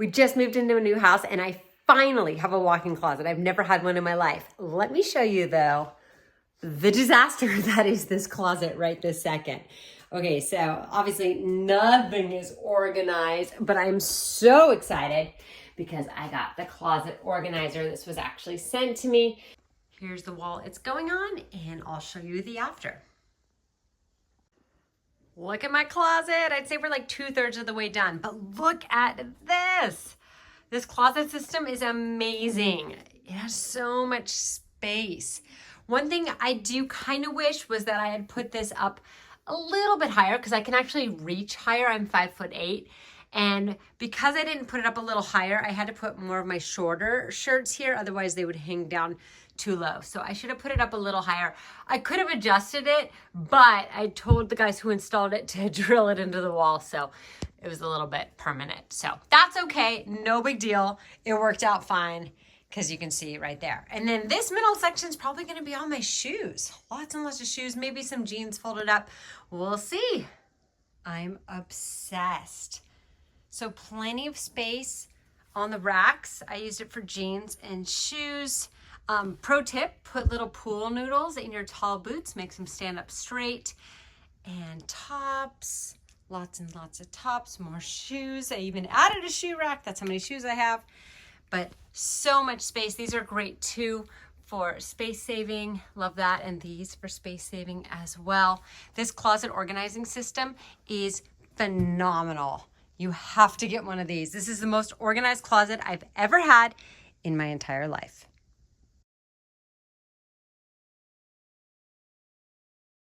We just moved into a new house and I finally have a walk-in closet. I've never had one in my life. Let me show you though, the disaster that is this closet right this second. Okay, so obviously nothing is organized, but I'm so excited because I got the closet organizer. This was actually sent to me. Here's the wall it's going on, and I'll show you the after. Look at my closet. I'd say we're like 2/3 of the way done, but look at this. This closet system is amazing. It has so much space. One thing I do kind of wish was that I had put this up a little bit higher because I can actually reach higher. I'm 5'8". And because I didn't put it up a little higher, I had to put more of my shorter shirts here. Otherwise they would hang down too low. So I should have put it up a little higher. I could have adjusted it, but I told the guys who installed it to drill it into the wall. So it was a little bit permanent. So that's okay. No big deal. It worked out fine because you can see it right there. And then this middle section is probably going to be all my shoes. Lots and lots of shoes. Maybe some jeans folded up. We'll see. I'm obsessed. So plenty of space on the racks. I used it for jeans and shoes. Pro tip, put little pool noodles in your tall boots, makes them stand up straight. And tops, lots and lots of tops, more shoes. I even added a shoe rack. That's how many shoes I have. But so much space. These are great too for space saving. Love that. And these for space saving as well. This closet organizing system is phenomenal. You have to get one of these. This is the most organized closet I've ever had in my entire life.